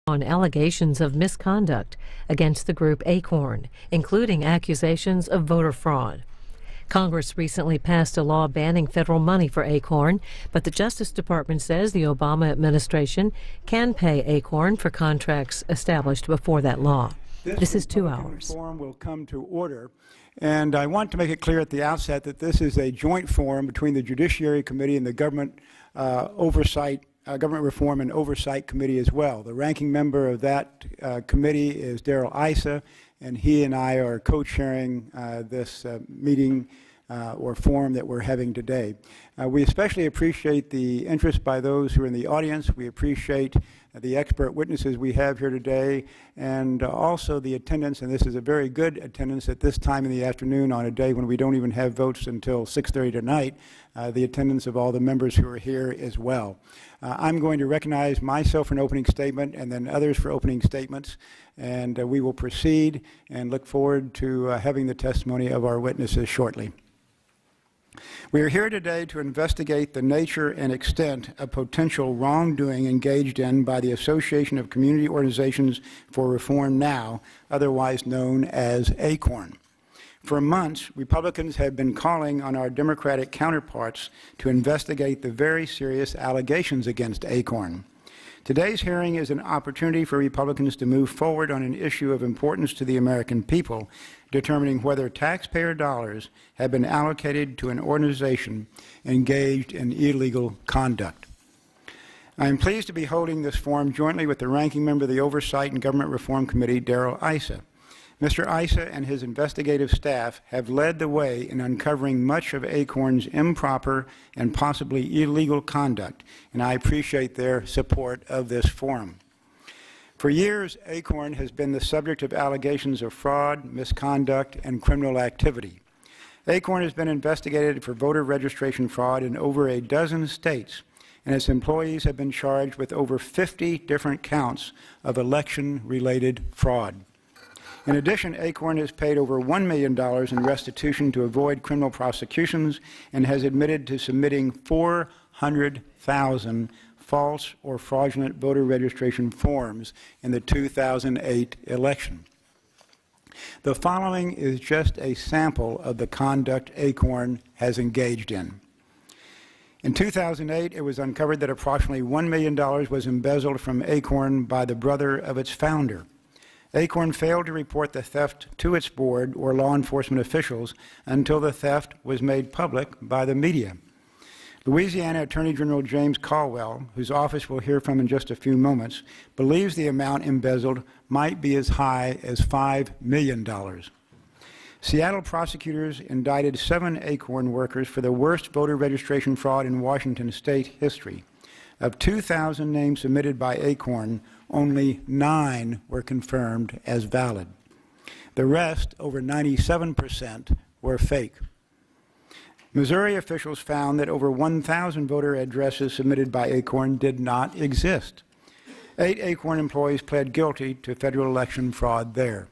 on allegations of misconduct against the group ACORN, including accusations of voter fraud. Congress recently passed a law banning federal money for ACORN, but the Justice Department says the Obama administration can pay ACORN for contracts established before that law. This is 2 hours. Forum will come to order, and I want to make it clear at the outset that this is a joint forum between the Judiciary Committee and the Government Government Reform and Oversight Committee as well. The ranking member of that committee is DARRELL ISSA, and he and I are co-chairing this meeting or forum that we're having today. We especially appreciate the interest by those who are in the audience. We appreciate the expert witnesses we have here today, and also the attendance, and this is a very good attendance at this time in the afternoon on a day when we don't even have votes until 6:30 tonight, the attendance of all the members who are here as well. I'm going to recognize myself for an opening statement and then others for opening statements, and we will proceed and look forward to having the testimony of our witnesses shortly. We are here today to investigate the nature and extent of potential wrongdoing engaged in by the Association of Community Organizations for Reform Now, otherwise known as ACORN. For months, Republicans have been calling on our Democratic counterparts to investigate the very serious allegations against ACORN. Today's hearing is an opportunity for Republicans to move forward on an issue of importance to the American people, determining whether taxpayer dollars have been allocated to an organization engaged in illegal conduct. I am pleased to be holding this forum jointly with the ranking member of the Oversight and Government Reform Committee, DARRELL ISSA. Mr. ISSA and his investigative staff have led the way in uncovering much of ACORN's improper and possibly illegal conduct, and I appreciate their support of this forum. For years, ACORN has been the subject of allegations of fraud, misconduct, and criminal activity. ACORN has been investigated for voter registration fraud in over a dozen states, and its employees have been charged with over 50 different counts of election-related fraud. In addition, ACORN has paid over $1 million in restitution to avoid criminal prosecutions and has admitted to submitting 400,000 false or fraudulent voter registration forms in the 2008 election. The following is just a sample of the conduct ACORN has engaged in. In 2008, it was uncovered that approximately $1 million was embezzled from ACORN by the brother of its founder. ACORN failed to report the theft to its board or law enforcement officials until the theft was made public by the media. Louisiana Attorney General James Caldwell, whose office we'll hear from in just a few moments, believes the amount embezzled might be as high as $5 million. Seattle prosecutors indicted 7 ACORN workers for the worst voter registration fraud in Washington state history. Of 2,000 names submitted by ACORN, only 9 were confirmed as valid. The rest, over 97%, were fake. Missouri officials found that over 1,000 voter addresses submitted by ACORN did not exist. 8 ACORN employees pled guilty to federal election fraud there.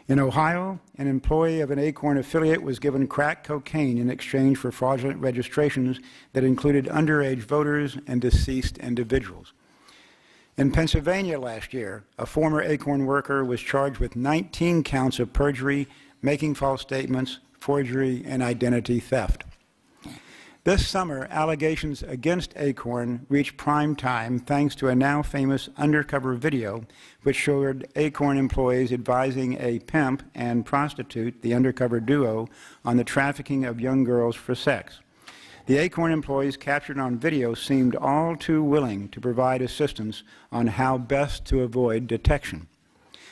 In Ohio, an employee of an ACORN affiliate was given crack cocaine in exchange for fraudulent registrations that included underage voters and deceased individuals. In Pennsylvania last year, a former ACORN worker was charged with 19 counts of perjury, making false statements, forgery, and identity theft. This summer, allegations against ACORN reached prime time thanks to a now famous undercover video which showed ACORN employees advising a pimp and prostitute, the undercover duo, on the trafficking of young girls for sex. The ACORN employees captured on video seemed all too willing to provide assistance on how best to avoid detection.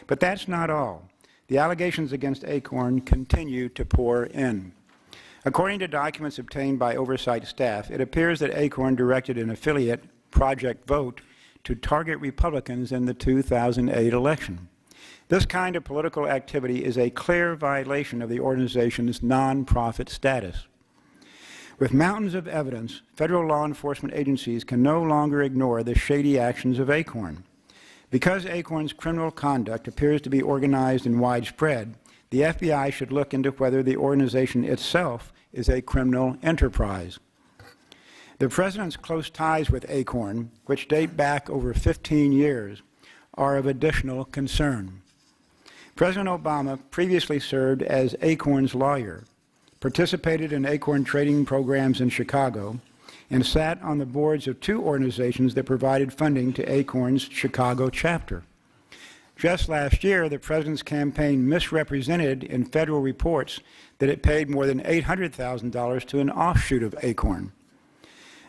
But that's not all. The allegations against ACORN continue to pour in. According to documents obtained by oversight staff, it appears that ACORN directed an affiliate, Project Vote, to target Republicans in the 2008 election. This kind of political activity is a clear violation of the organization's nonprofit status. With mountains of evidence, federal law enforcement agencies can no longer ignore the shady actions of ACORN. Because ACORN's criminal conduct appears to be organized and widespread, the FBI should look into whether the organization itself is a criminal enterprise. The President's close ties with ACORN, which date back over 15 years, are of additional concern. President Obama previously served as ACORN's lawyer, participated in ACORN training programs in Chicago, and sat on the boards of two organizations that provided funding to ACORN's Chicago chapter. Just last year, the President's campaign misrepresented in federal reports that it paid more than $800,000 to an offshoot of ACORN.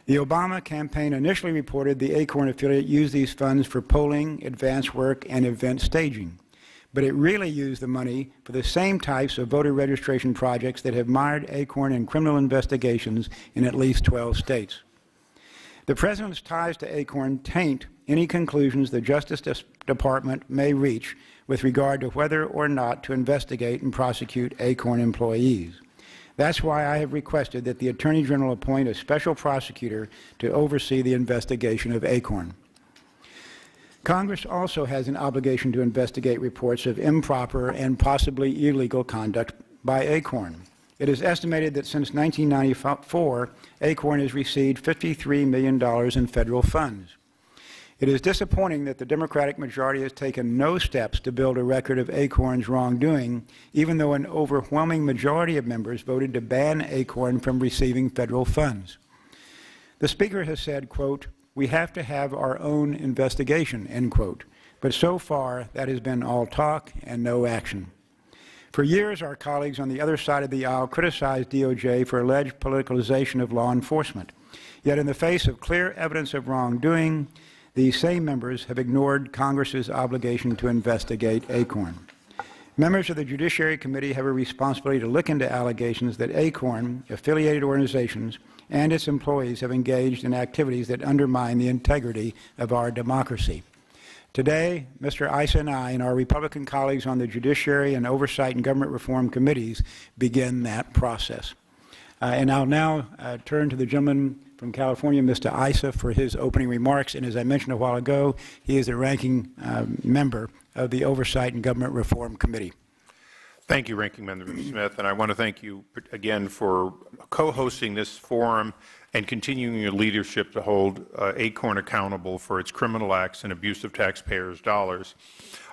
The Obama campaign initially reported the ACORN affiliate used these funds for polling, advance work, and event staging, but it really used the money for the same types of voter registration projects that have mired ACORN in criminal investigations in at least 12 states. The President's ties to ACORN taint any conclusions the Justice Department may reach with regard to whether or not to investigate and prosecute ACORN employees. That's why I have requested that the Attorney General appoint a special prosecutor to oversee the investigation of ACORN. Congress also has an obligation to investigate reports of improper and possibly illegal conduct by ACORN. It is estimated that since 1994, ACORN has received $53 million in federal funds. It is disappointing that the Democratic majority has taken no steps to build a record of ACORN's wrongdoing, even though an overwhelming majority of members voted to ban ACORN from receiving federal funds. The Speaker has said, quote, "We have to have our own investigation," end quote, but so far that has been all talk and no action. For years, our colleagues on the other side of the aisle criticized DOJ for alleged politicalization of law enforcement. Yet in the face of clear evidence of wrongdoing, these same members have ignored Congress's obligation to investigate ACORN. Members of the Judiciary Committee have a responsibility to look into allegations that ACORN, affiliated organizations, and its employees have engaged in activities that undermine the integrity of our democracy. Today, Mr. ISSA and I and our Republican colleagues on the Judiciary and Oversight and Government Reform Committees begin that process. And I'll now turn to the gentleman from California, Mr. ISSA, for his opening remarks. And as I mentioned a while ago, he is the ranking member of the Oversight and Government Reform Committee. Thank you, Ranking Member Smith, and I want to thank you again for co-hosting this forum and continuing your leadership to hold ACORN accountable for its criminal acts and abuse of taxpayers' dollars.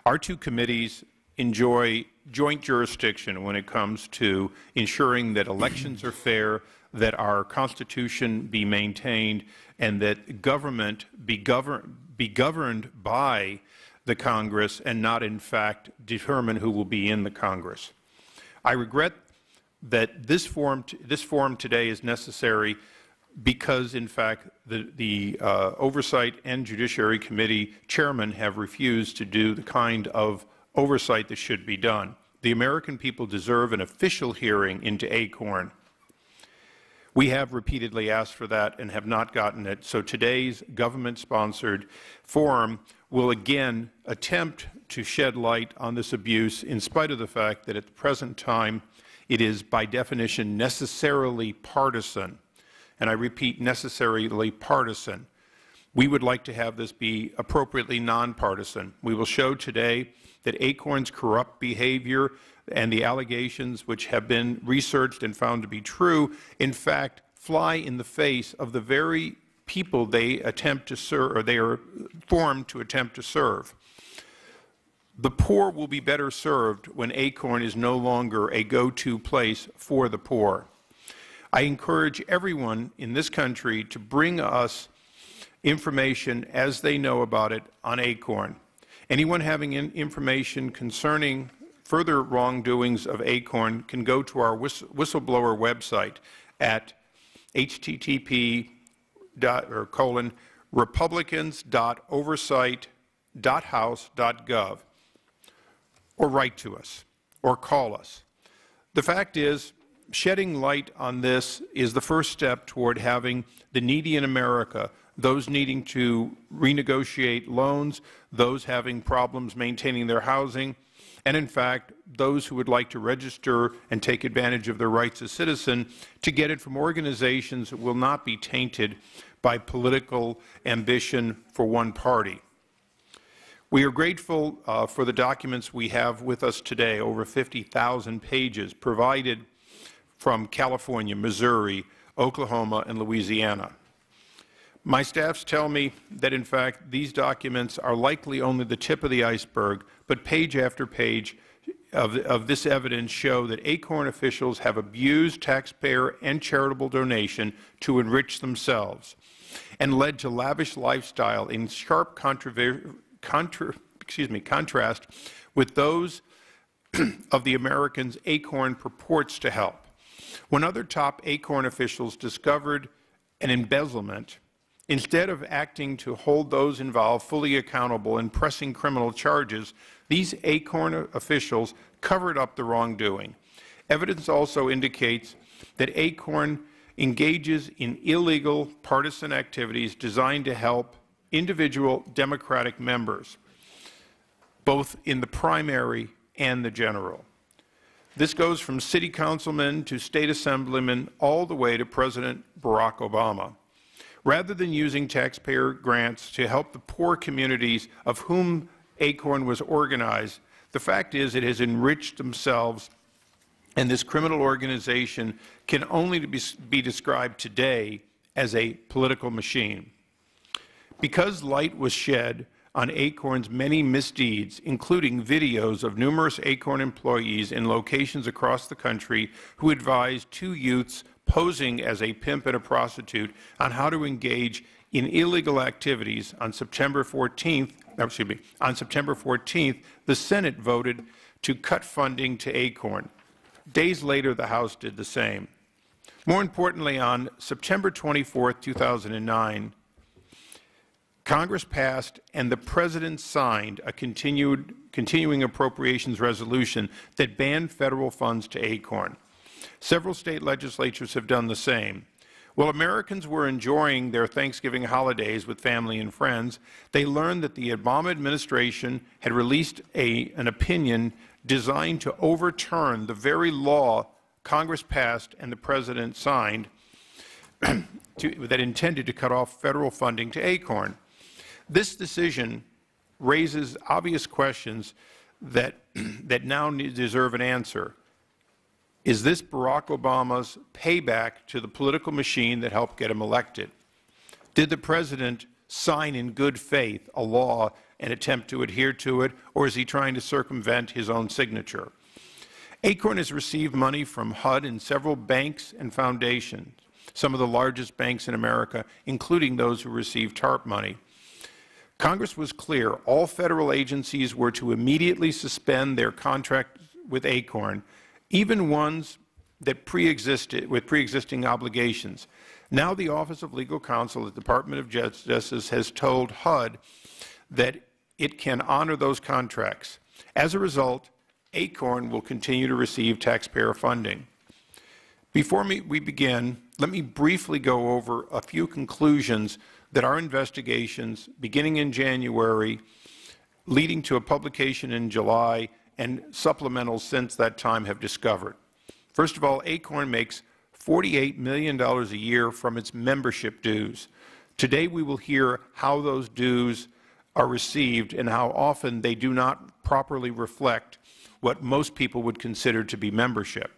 Our two committees enjoy joint jurisdiction when it comes to ensuring that elections are fair, that our Constitution be maintained, and that government be governed by the Congress and not, in fact, determine who will be in the Congress. I regret that this forum today is necessary because, in fact, the Oversight and Judiciary Committee chairmen have refused to do the kind of oversight that should be done. The American people deserve an official hearing into ACORN. We have repeatedly asked for that and have not gotten it, so today's government-sponsored forum will again attempt to shed light on this abuse in spite of the fact that at the present time it is by definition necessarily partisan. And I repeat, necessarily partisan. We would like to have this be appropriately nonpartisan. We will show today that ACORN's corrupt behavior and the allegations which have been researched and found to be true, in fact, fly in the face of the very people they attempt to serve, or they are formed to attempt to serve. The poor will be better served when ACORN is no longer a go-to place for the poor. I encourage everyone in this country to bring us information as they know about it on ACORN. Anyone having information concerning further wrongdoings of ACORN can go to our whistleblower website at http://republicans.oversight.house.gov, or write to us or call us. The fact is, shedding light on this is the first step toward having the needy in America, those needing to renegotiate loans, those having problems maintaining their housing, and in fact, those who would like to register and take advantage of their rights as citizen, to get it from organizations that will not be tainted by political ambition for one party. We are grateful for the documents we have with us today, over 50,000 pages provided from California, Missouri, Oklahoma, and Louisiana. My staffs tell me that, in fact, these documents are likely only the tip of the iceberg, but page after page of this evidence show that ACORN officials have abused taxpayer and charitable donation to enrich themselves and led to lavish lifestyle in sharp contrast with those of the Americans ACORN purports to help. When other top ACORN officials discovered an embezzlement, instead of acting to hold those involved fully accountable and pressing criminal charges, these ACORN officials covered up the wrongdoing. Evidence also indicates that ACORN engages in illegal partisan activities designed to help individual Democratic members, both in the primary and the general. This goes from city councilmen to state assemblymen all the way to President Barack Obama. Rather than using taxpayer grants to help the poor communities of whom ACORN was organized, the fact is it has enriched themselves, and this criminal organization can only be described today as a political machine. Because light was shed on ACORN's many misdeeds, including videos of numerous ACORN employees in locations across the country who advised two youths posing as a pimp and a prostitute on how to engage in illegal activities, on September 14th, the Senate voted to cut funding to ACORN. Days later, the House did the same. More importantly, on September 24, 2009, Congress passed and the President signed a continuing appropriations resolution that banned federal funds to ACORN. Several state legislatures have done the same. While Americans were enjoying their Thanksgiving holidays with family and friends, they learned that the Obama administration had released an opinion designed to overturn the very law Congress passed and the President signed that intended to cut off federal funding to ACORN. This decision raises obvious questions that now deserve an answer. Is this Barack Obama's payback to the political machine that helped get him elected? Did the President sign in good faith a law and attempt to adhere to it, or is he trying to circumvent his own signature? ACORN has received money from HUD and several banks and foundations, some of the largest banks in America, including those who received TARP money. Congress was clear. All federal agencies were to immediately suspend their contract with ACORN, even ones that with pre-existing obligations. Now the Office of Legal Counsel at the Department of Justice has told HUD that it can honor those contracts. As a result, ACORN will continue to receive taxpayer funding. Before we begin, let me briefly go over a few conclusions that our investigations, beginning in January, leading to a publication in July, and supplementals since that time have discovered. First of all, ACORN makes $48 million a year from its membership dues. Today we will hear how those dues are received and how often they do not properly reflect what most people would consider to be membership.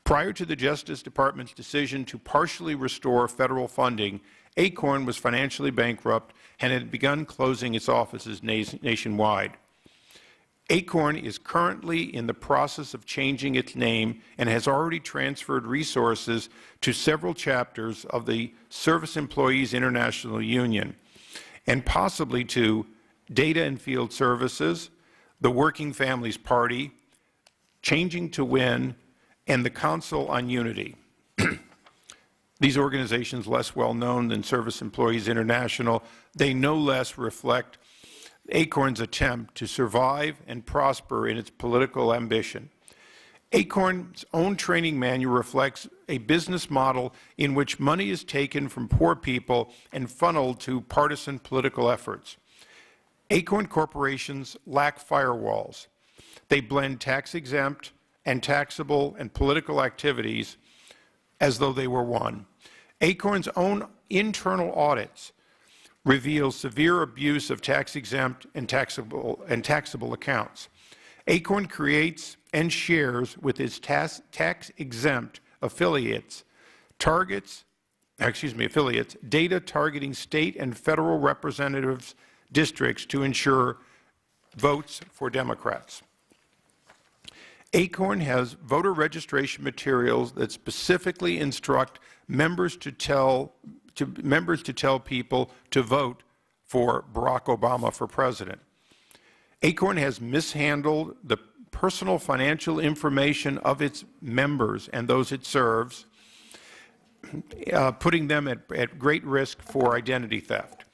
Prior to the Justice Department's decision to partially restore federal funding, ACORN was financially bankrupt and had begun closing its offices nationwide. ACORN is currently in the process of changing its name and has already transferred resources to several chapters of the Service Employees International Union, and possibly to Data and Field Services, the Working Families Party, Changing to Win, and the Council on Unity. These organizations, less well known than Service Employees International, they no less reflect ACORN's attempt to survive and prosper in its political ambition. ACORN's own training manual reflects a business model in which money is taken from poor people and funneled to partisan political efforts. ACORN corporations lack firewalls. They blend tax-exempt and taxable and political activities as though they were one. ACORN's own internal audits reveal severe abuse of tax-exempt and taxable accounts. ACORN creates and shares with its tax-exempt affiliates targets affiliates data targeting state and federal representatives districts to ensure votes for Democrats. ACORN has voter registration materials that specifically instruct members to tell people to vote for Barack Obama for president. ACORN has mishandled the personal financial information of its members and those it serves, putting them at great risk for identity theft.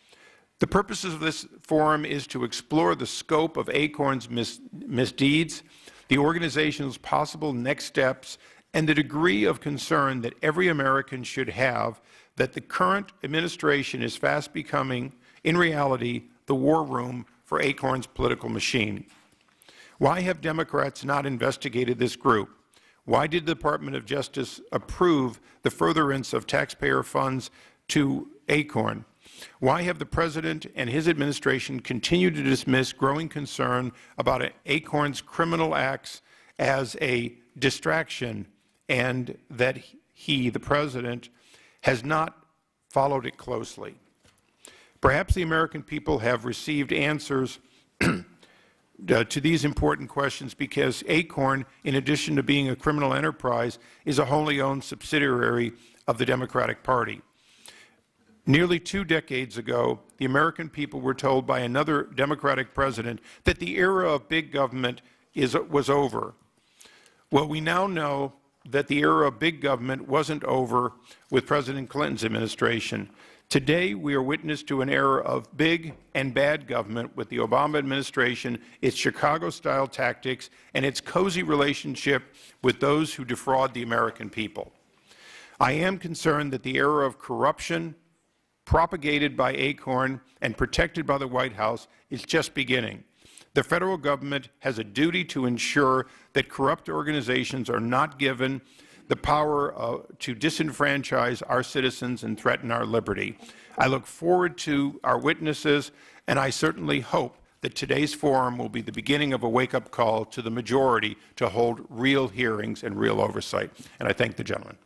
The purpose of this forum is to explore the scope of ACORN's misdeeds, the organization's possible next steps, and the degree of concern that every American should have that the current administration is fast becoming, in reality, the war room for ACORN's political machine. Why have Democrats not investigated this group? Why did the Department of Justice approve the furtherance of taxpayer funds to ACORN? Why have the President and his administration continued to dismiss growing concern about ACORN's criminal acts as a distraction, and that he, the President, has not followed it closely? Perhaps the American people have received answers to these important questions because ACORN, in addition to being a criminal enterprise, is a wholly owned subsidiary of the Democratic Party. Nearly 2 decades ago, the American people were told by another Democratic president that the era of big government was over. Well, we now know that the era of big government wasn't over with President Clinton's administration. Today, we are witness to an era of big and bad government with the Obama administration, its Chicago-style tactics, and its cozy relationship with those who defraud the American people. I am concerned that the era of corruption propagated by ACORN and protected by the White House is just beginning. The federal government has a duty to ensure that corrupt organizations are not given the power to disenfranchise our citizens and threaten our liberty. I look forward to our witnesses, and I certainly hope that today's forum will be the beginning of a wake-up call to the majority to hold real hearings and real oversight. And I thank the gentleman.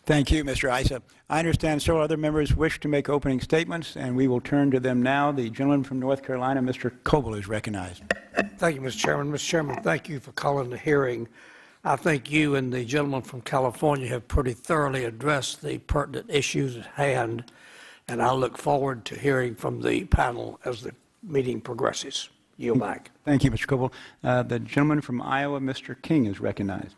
Thank you, Mr. ISSA. I understand several other members wish to make opening statements, and we will turn to them now. The gentleman from North Carolina, Mr. Coble, is recognized. Thank you, Mr. Chairman. Mr. Chairman, thank you for calling the hearing. I think you and the gentleman from California have pretty thoroughly addressed the pertinent issues at hand, and I look forward to hearing from the panel as the meeting progresses. Yield back. Thank you, Mr. Coble. The gentleman from Iowa, Mr. King, is recognized.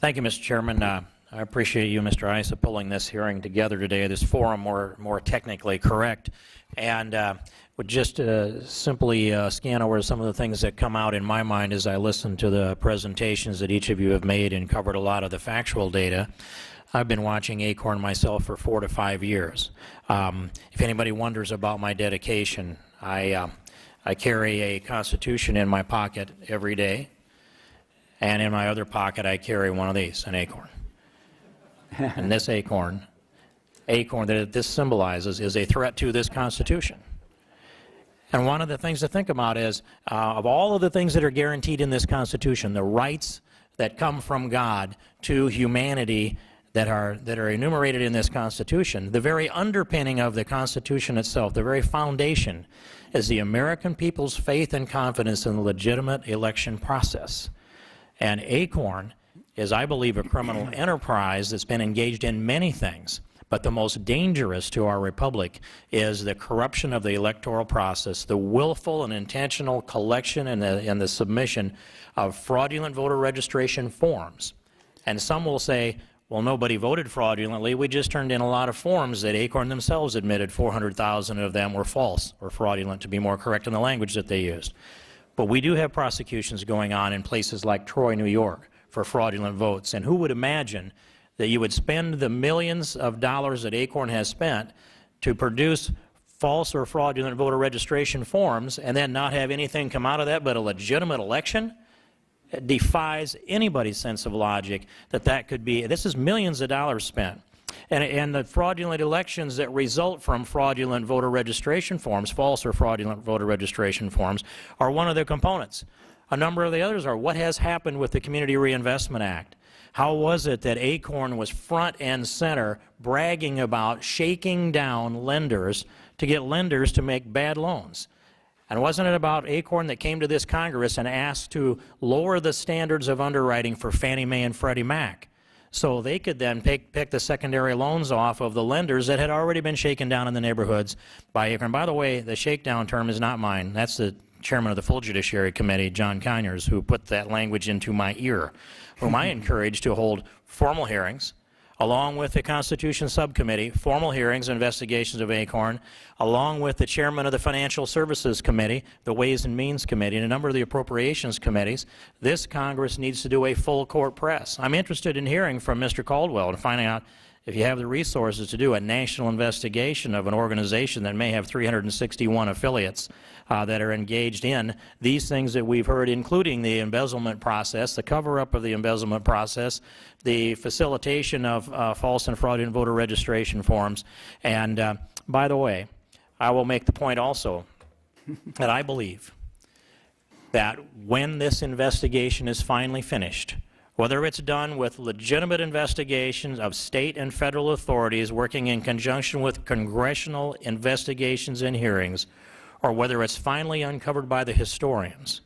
Thank you, Mr. Chairman. I appreciate you, Mr. ISSA, pulling this hearing together today, this forum more technically correct, and would just simply scan over some of the things that come out in my mind as I listen to the presentations that each of you have made and covered a lot of the factual data. I've been watching ACORN myself for 4 to 5 years. If anybody wonders about my dedication, I carry a Constitution in my pocket every day, and in my other pocket I carry one of these, an ACORN. And this ACORN that this symbolizes is a threat to this Constitution. And one of the things to think about is, of all of the things that are guaranteed in this Constitution, the rights that come from God to humanity that are enumerated in this Constitution, the very underpinning of the Constitution itself, the very foundation, is the American people's faith and confidence in the legitimate election process. And ACORN is, I believe, a criminal enterprise that's been engaged in many things. But the most dangerous to our republic is the corruption of the electoral process, the willful and intentional collection and the submission of fraudulent voter registration forms. And some will say, well, nobody voted fraudulently. We just turned in a lot of forms that ACORN themselves admitted 400,000 of them were false or fraudulent, to be more correct in the language that they used. But we do have prosecutions going on in places like Troy, New York, for fraudulent votes. And who would imagine that you would spend the millions of dollars that ACORN has spent to produce false or fraudulent voter registration forms and then not have anything come out of that but a legitimate election? It defies anybody's sense of logic that that could be. This is millions of dollars spent. And the fraudulent elections that result from fraudulent voter registration forms, false or fraudulent voter registration forms, are one of the components. A number of the others are what has happened with the Community Reinvestment Act. How was it that ACORN was front and center bragging about shaking down lenders to get lenders to make bad loans? And wasn't it about ACORN that came to this Congress and asked to lower the standards of underwriting for Fannie Mae and Freddie Mac so they could then pick the secondary loans off of the lenders that had already been shaken down in the neighborhoods by ACORN? By the way, the shakedown term is not mine. That's the chairman of the full Judiciary Committee, John Conyers, who put that language into my ear, whom I encouraged to hold formal hearings, along with the Constitution Subcommittee, formal hearings, investigations of ACORN, along with the chairman of the Financial Services Committee, the Ways and Means Committee, and a number of the Appropriations Committees. This Congress needs to do a full court press. I'm interested in hearing from Mr. Caldwell and finding out if you have the resources to do a national investigation of an organization that may have 361 affiliates that are engaged in these things that we've heard, including the embezzlement process, the cover-up of the embezzlement process, the facilitation of false and fraudulent voter registration forms. And by the way, I will make the point also that I believe that when this investigation is finally finished, whether it's done with legitimate investigations of state and federal authorities working in conjunction with congressional investigations and hearings, or whether it's finally uncovered by the historians,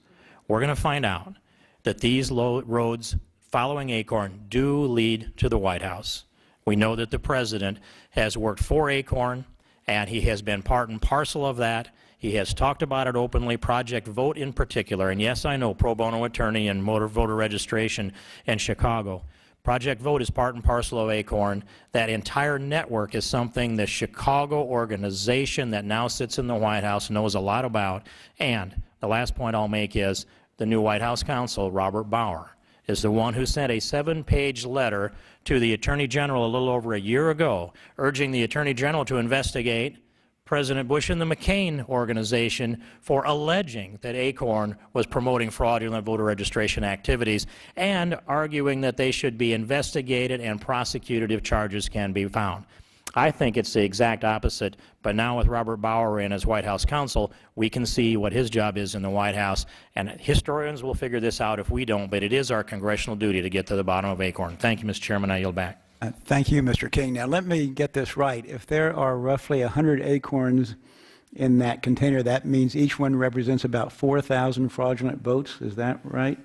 we're going to find out that these roads following ACORN do lead to the White House. We know that the President has worked for ACORN, and he has been part and parcel of that. He has talked about it openly, Project Vote in particular, and yes, I know, pro bono attorney in voter registration in Chicago. Project Vote is part and parcel of ACORN. That entire network is something the Chicago organization that now sits in the White House knows a lot about. And the last point I'll make is the new White House counsel, Robert Bauer, is the one who sent a 7-page letter to the Attorney General a little over a year ago, urging the Attorney General to investigate President Bush and the McCain organization for alleging that ACORN was promoting fraudulent voter registration activities and arguing that they should be investigated and prosecuted if charges can be found. I think it's the exact opposite, but now with Robert Bauer in as White House counsel, we can see what his job is in the White House, and historians will figure this out if we don't, but it is our congressional duty to get to the bottom of ACORN. Thank you, Mr. Chairman. I yield back. Thank you, Mr. King. Now, let me get this right. If there are roughly 100 ACORNs in that container, that means each one represents about 4,000 fraudulent votes. Is that right?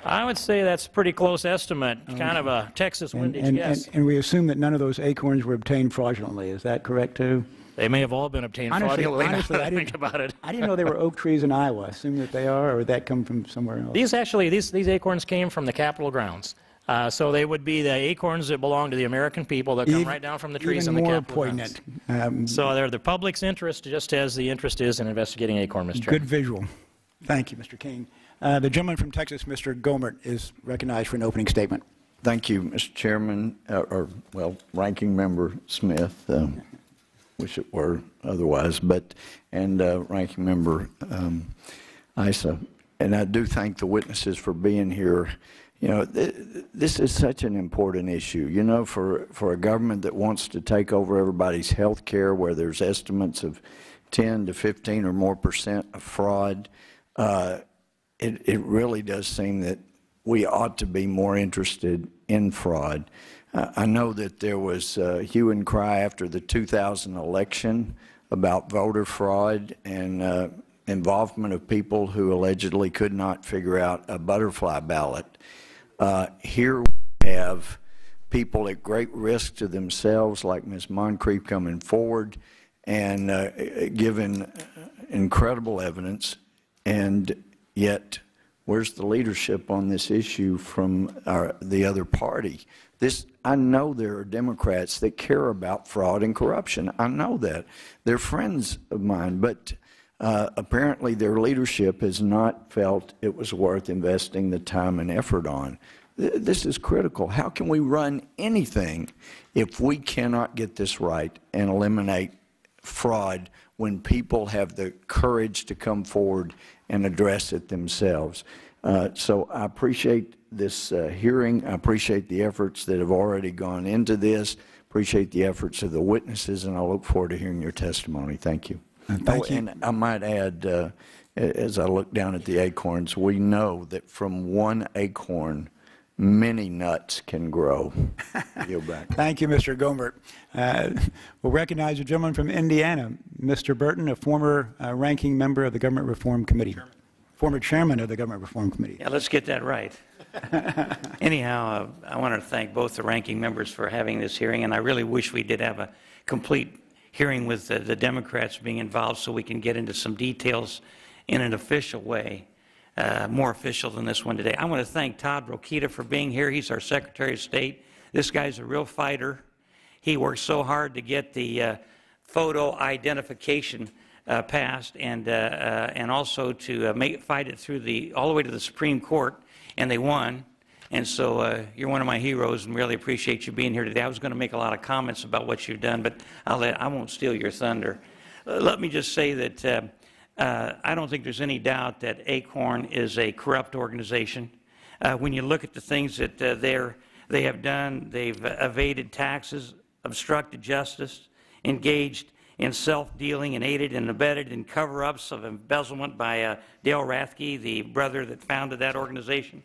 I would say that's a pretty close estimate, kind of a Texas windage guess. And we assume that none of those ACORNs were obtained fraudulently. Is that correct, too? They may have all been obtained fraudulently. Honestly, I didn't know they were oak trees in Iowa. I assume that they are, or would that come from somewhere else? These ACORNs came from the Capitol grounds. So they would be the acorns that belong to the American people that come right down from the trees on the Capitol grounds. So they're the public's interest, just as the interest is in investigating ACORN, Mr. Chairman. Good visual. Thank you, Mr. King. The gentleman from Texas, Mr. Gov't, is recognized for an opening statement. Thank you, Mr. Chairman, Ranking Member Smith. Wish it were otherwise, and Ranking Member ISSA. And I do thank the witnesses for being here. You know, this is such an important issue, you know, for a government that wants to take over everybody's health care, where there's estimates of 10 to 15 or more % of fraud. It really does seem that we ought to be more interested in fraud. I know that there was hue and cry after the 2000 election about voter fraud and involvement of people who allegedly could not figure out a butterfly ballot. Here we have people at great risk to themselves, like Ms. MONCRIEF, coming forward and giving incredible evidence, and yet where's the leadership on this issue from the other party? I know there are Democrats that care about fraud and corruption. I know that. They're friends of mine, but apparently their leadership has not felt it was worth investing the time and effort on. This is critical. How can we run anything if we cannot get this right and eliminate fraud when people have the courage to come forward and address it themselves? So I appreciate this hearing. I appreciate the efforts that have already gone into this, appreciate the efforts of the witnesses, and I look forward to hearing your testimony. Thank you. Thank you. And I might add, as I look down at the acorns, we know that from one acorn, many nuts can grow. Yield back. Thank you, Mr. Gov't. We'll recognize a gentleman from Indiana, Mr. Burton, a former ranking member of the Government Reform Committee. Former chairman of the Government Reform Committee. Yeah, let's get that right. Anyhow, I want to thank both the ranking members for having this hearing, and I really wish we did have a complete hearing with the Democrats being involved so we can get into some details in an official way, more official than this one today. I want to thank Todd Rokita for being here. He's our Secretary of State. This guy's a real fighter. He worked so hard to get the photo identification passed, and also to fight it through all the way to the Supreme Court, and they won. And so you're one of my heroes, and really appreciate you being here today. I was going to make a lot of comments about what you've done, but I won't steal your thunder. Let me just say that I don't think there's any doubt that ACORN is a corrupt organization. When you look at the things that they have done, they've evaded taxes, obstructed justice, engaged in self-dealing, and aided and abetted in cover-ups of embezzlement by Dale Rathke, the brother that founded that organization.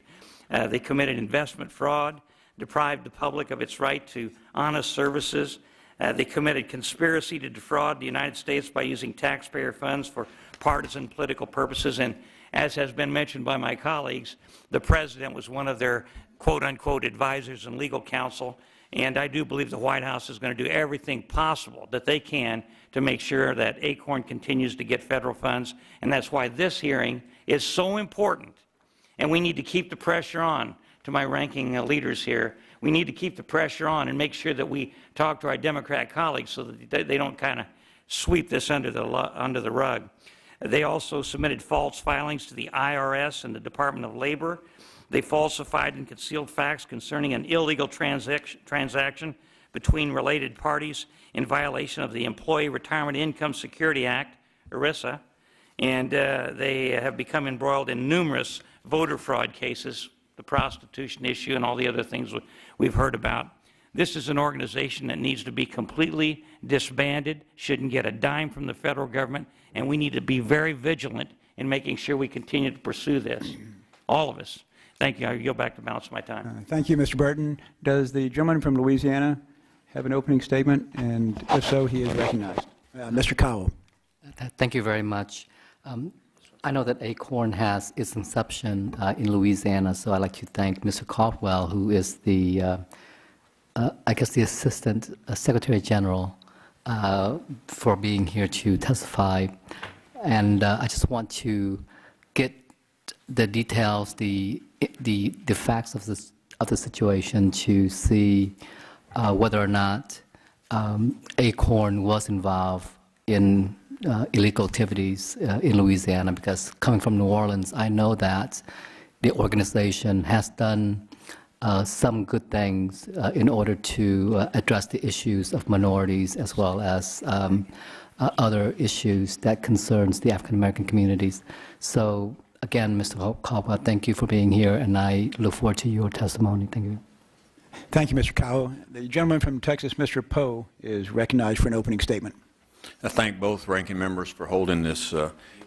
They committed investment fraud, deprived the public of its right to honest services. They committed conspiracy to defraud the United States by using taxpayer funds for partisan political purposes. And as has been mentioned by my colleagues, the President was one of their quote-unquote advisors and legal counsel. And I do believe the White House is going to do everything possible that they can to make sure that ACORN continues to get federal funds. And that's why this hearing is so important. And we need to keep the pressure on to my ranking leaders here. We need to keep the pressure on and make sure that we talk to our Democrat colleagues so that they don't kind of sweep this under the rug. They also submitted false filings to the IRS and the Department of Labor. They falsified and concealed facts concerning an illegal transaction between related parties in violation of the Employee Retirement Income Security Act, ERISA, and they have become embroiled in numerous voter fraud cases, the prostitution issue, and all the other things we've heard about. This is an organization that needs to be completely disbanded, shouldn't get a dime from the federal government, and we need to be very vigilant in making sure we continue to pursue this, all of us. Thank you. I yield back the balance of my time. Thank you, Mr. Burton. Does the gentleman from Louisiana have an opening statement? And if so, he is recognized. Mr. Cowell. Thank you very much. I know that ACORN has its inception in Louisiana, so I'd like to thank Mr. Caldwell, who is the, I guess, the Assistant Secretary General, for being here to testify. And I just want to get the details, the facts of the situation to see whether or not ACORN was involved in illegal activities in Louisiana, because coming from New Orleans, I know that the organization has done some good things in order to address the issues of minorities as well as other issues that concerns the African American communities. So again, Mr. Caldwell, thank you for being here, and I look forward to your testimony. Thank you. Thank you, Mr. Cowell. The gentleman from Texas, Mr. Poe, is recognized for an opening statement. I thank both ranking members for holding this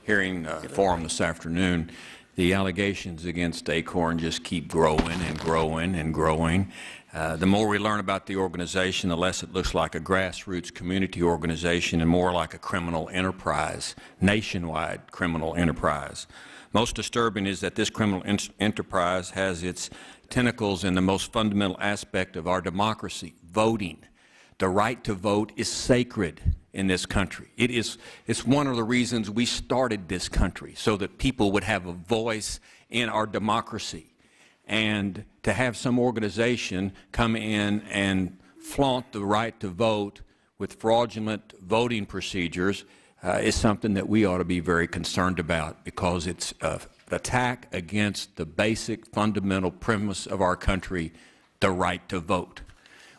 hearing forum this afternoon. The allegations against ACORN just keep growing and growing and growing. The more we learn about the organization, the less it looks like a grassroots community organization and more like a criminal enterprise, nationwide criminal enterprise. Most disturbing is that this criminal enterprise has its tentacles in the most fundamental aspect of our democracy, voting. The right to vote is sacred in this country. It's one of the reasons we started this country, so that people would have a voice in our democracy. And to have some organization come in and flaunt the right to vote with fraudulent voting procedures is something that we ought to be very concerned about, because it's an attack against the basic fundamental premise of our country, the right to vote.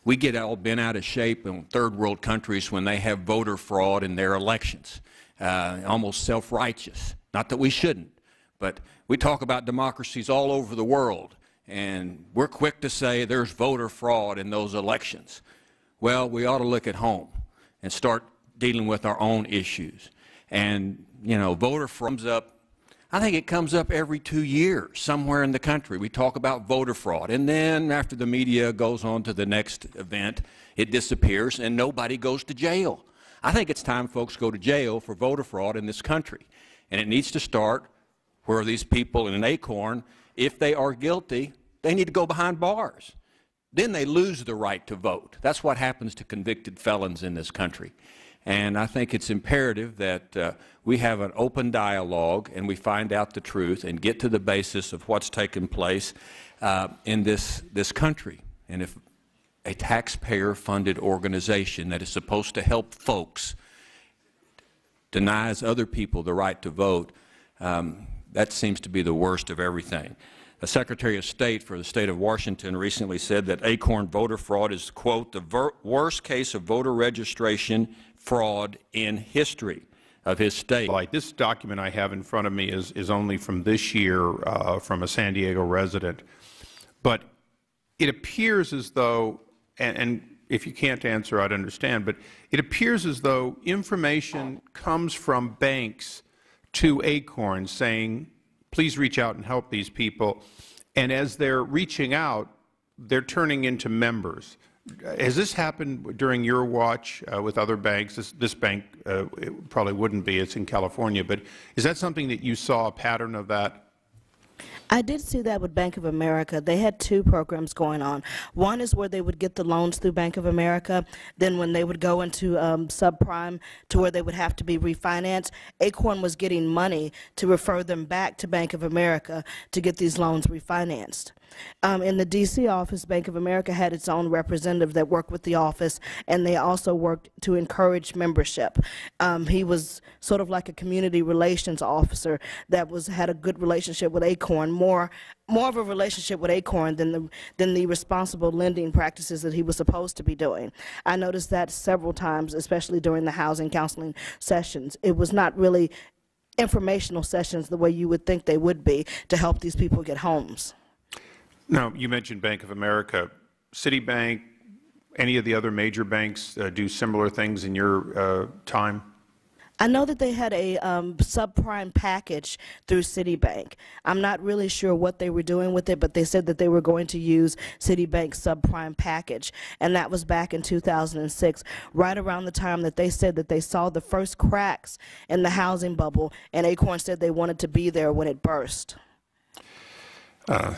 We get all bent out of shape in third world countries when they have voter fraud in their elections, almost self-righteous. Not that we shouldn't, but we talk about democracies all over the world, and we're quick to say there's voter fraud in those elections. well, we ought to look at home and start dealing with our own issues. And, you know, voter fraud comes up, I think it comes up every 2 years somewhere in the country. We talk about voter fraud, and then after the media goes on to the next event, it disappears and nobody goes to jail. I think it's time folks go to jail for voter fraud in this country. And it needs to start where these people in an ACORN, if they are guilty, they need to go behind bars. Then they lose the right to vote. That's what happens to convicted felons in this country. And I think it's imperative that we have an open dialogue and we find out the truth and get to the basis of what's taken place in this country. And if a taxpayer-funded organization that is supposed to help folks denies other people the right to vote, that seems to be the worst of everything. The Secretary of State for the state of Washington recently said that ACORN voter fraud is, quote, the worst case of voter registration fraud in history of his state. Like this document I have in front of me is only from this year from a San Diego resident. But it appears as though, and if you can't answer, I'd understand, but it appears as though information comes from banks to ACORN saying, please reach out and help these people. And as they're reaching out, they're turning into members. Has this happened during your watch with other banks? This bank it probably wouldn't be. It's in California. But is that something that you saw a pattern of that? I did see that with Bank of America. They had two programs going on. One is where they would get the loans through Bank of America. Then when they would go into subprime to where they would have to be refinanced, ACORN was getting money to refer them back to Bank of America to get these loans refinanced. In the D.C. office, Bank of America had its own representative that worked with the office, and they also worked to encourage membership. He was sort of like a community relations officer that had a good relationship with ACORN, more of a relationship with ACORN than the responsible lending practices that he was supposed to be doing. I noticed that several times, especially during the housing counseling sessions. It was not really informational sessions the way you would think they would be to help these people get homes. Now, you mentioned Bank of America. Citibank, any of the other major banks do similar things in your time? I know that they had a subprime package through Citibank. I'm not really sure what they were doing with it, but they said that they were going to use Citibank's subprime package, and that was back in 2006, right around the time that they said that they saw the first cracks in the housing bubble, and ACORN said they wanted to be there when it burst.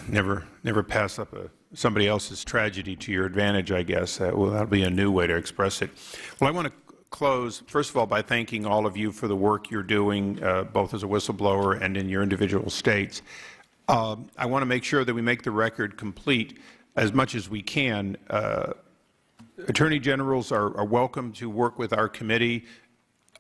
Never pass up somebody else's tragedy to your advantage, I guess. Well, that'll be a new way to express it. Well, I want to close, first of all, by thanking all of you for the work you're doing, both as a whistleblower and in your individual states. I want to make sure that we make the record complete as much as we can. Attorney generals are welcome to work with our committee,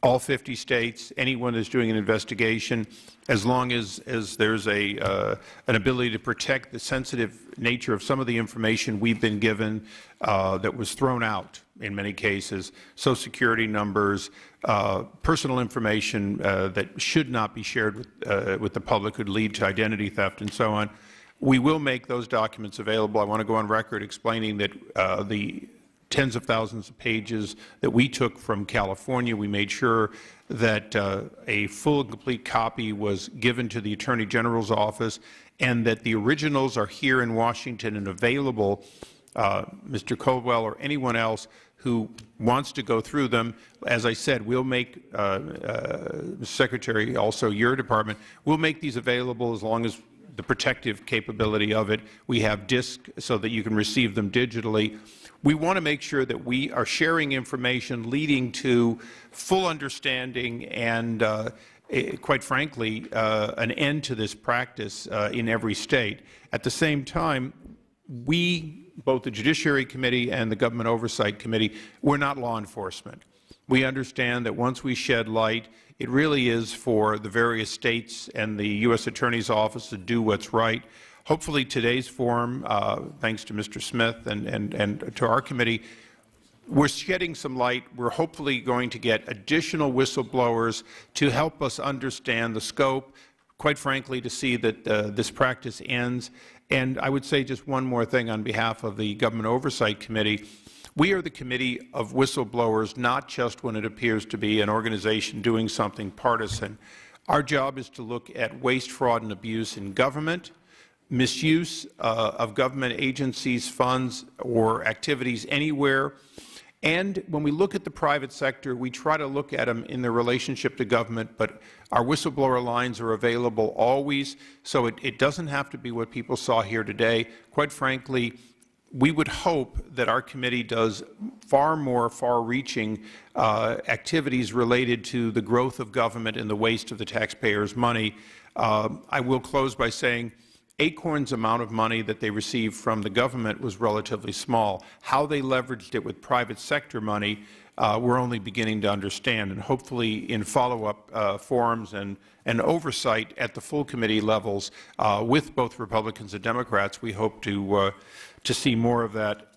all 50 states, anyone that's doing an investigation, as long as there's an ability to protect the sensitive nature of some of the information we've been given that was thrown out in many cases, Social Security numbers, personal information that should not be shared with the public, could lead to identity theft and so on. We will make those documents available. I want to go on record explaining that the tens of thousands of pages that we took from California, we made sure that a full and complete copy was given to the Attorney General's office, and that the originals are here in Washington and available. Mr. Caldwell or anyone else who wants to go through them, as I said, we'll make, Mr. Secretary, also your department, we'll make these available as long as the protective capability of it. We have disks so that you can receive them digitally. We want to make sure that we are sharing information leading to full understanding and, quite frankly, an end to this practice in every state. At the same time, we, both the Judiciary Committee and the Government Oversight Committee, we're not law enforcement. We understand that once we shed light, it really is for the various states and the U.S. Attorney's Office to do what's right. Hopefully today's forum, thanks to Mr. Smith and to our committee, we're shedding some light. We're hopefully going to get additional whistleblowers to help us understand the scope, quite frankly, to see that this practice ends. And I would say just one more thing on behalf of the Government Oversight Committee. We are the committee of whistleblowers, not just when it appears to be an organization doing something partisan. Our job is to look at waste, fraud, and abuse in government, misuse of government agencies, funds, or activities anywhere. And when we look at the private sector, we try to look at them in their relationship to government, but our whistleblower lines are available always, so it doesn't have to be what people saw here today. Quite frankly, we would hope that our committee does far more far-reaching activities related to the growth of government and the waste of the taxpayers' money. I will close by saying ACORN's amount of money that they received from the government was relatively small. How they leveraged it with private sector money, we're only beginning to understand. And hopefully in follow-up forums and oversight at the full committee levels with both Republicans and Democrats, we hope to see more of that.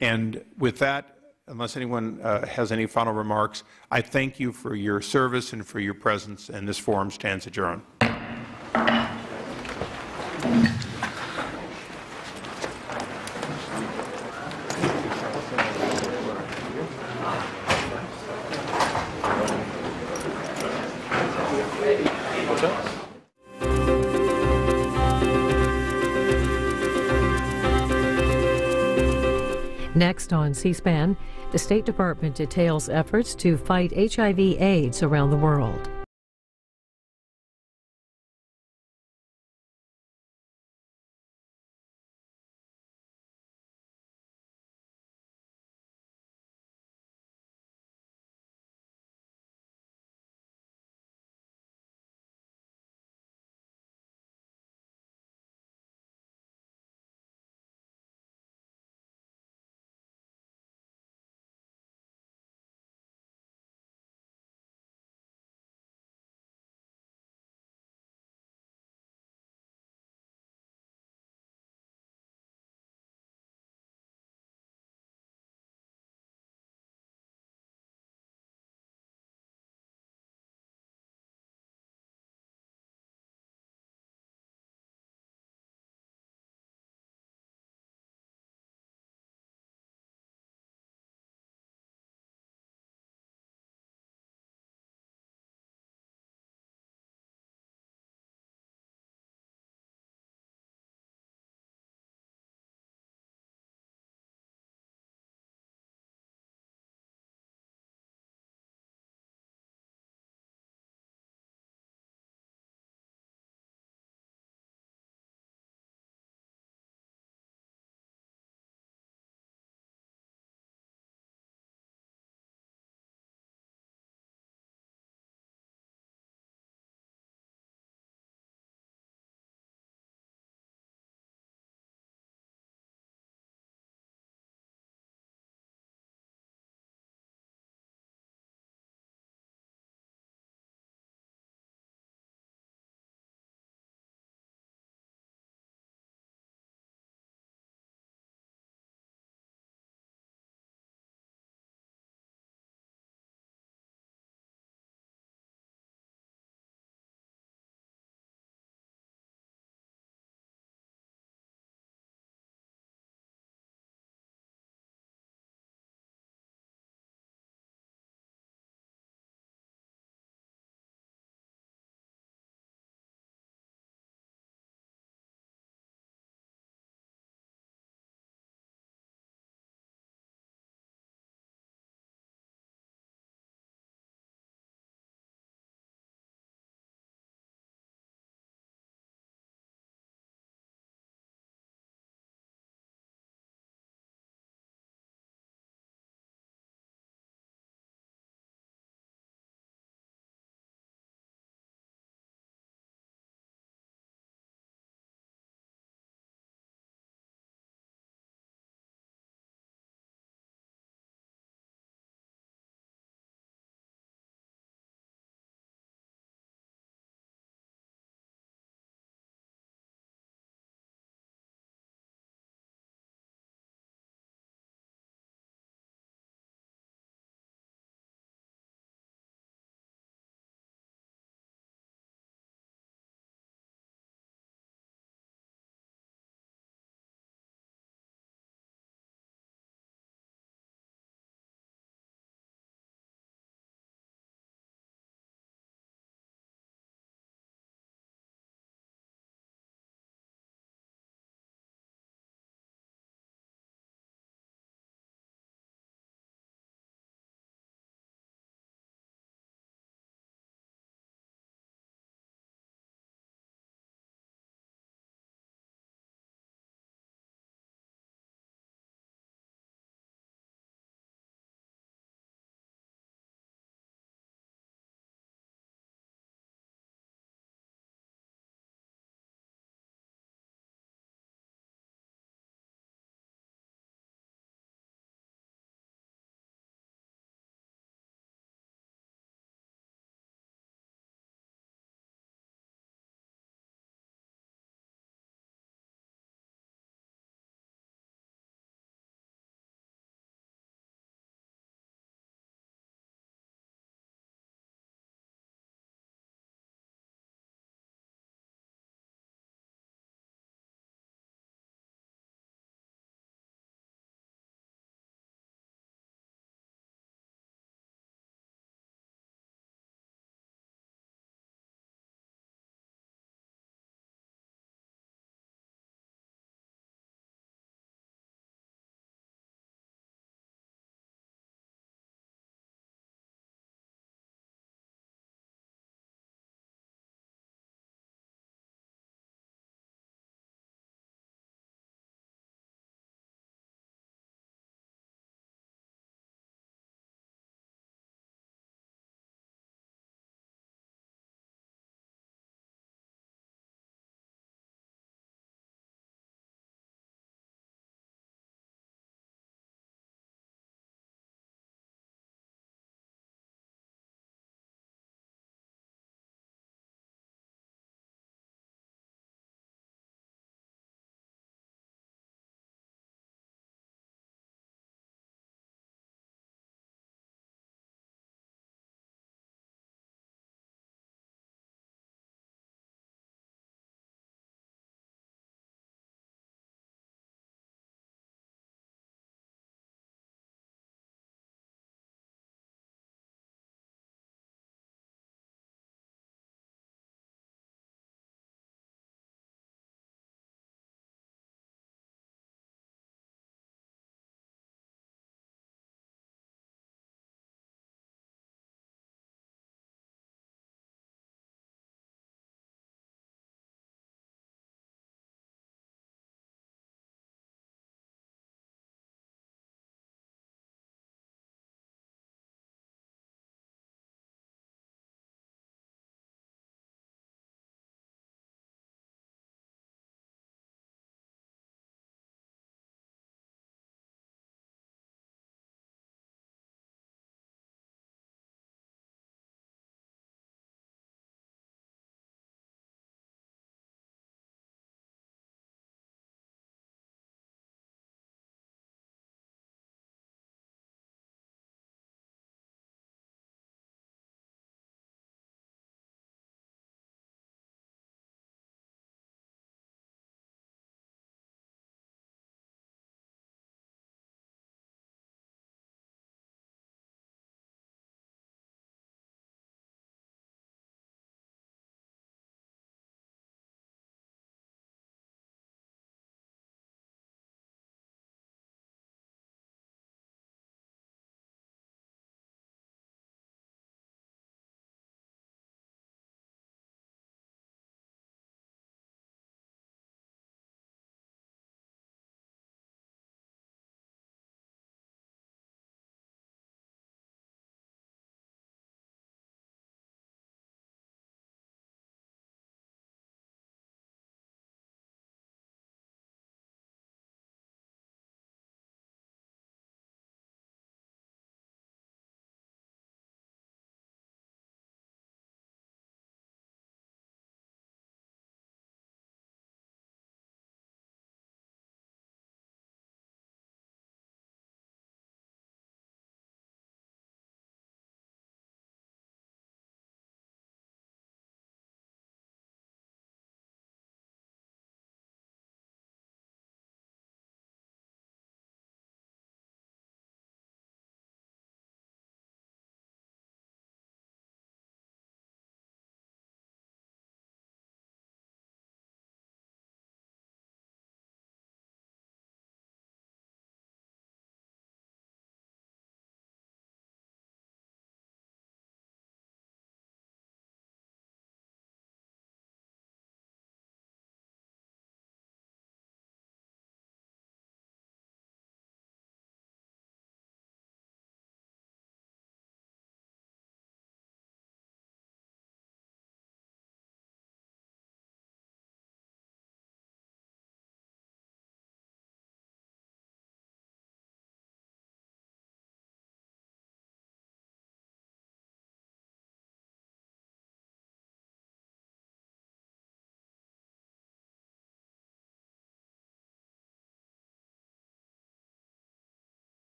And with that, unless anyone has any final remarks, I thank you for your service and for your presence, and this forum stands adjourned. Next on C-SPAN, the State Department details efforts to fight HIV/AIDS around the world.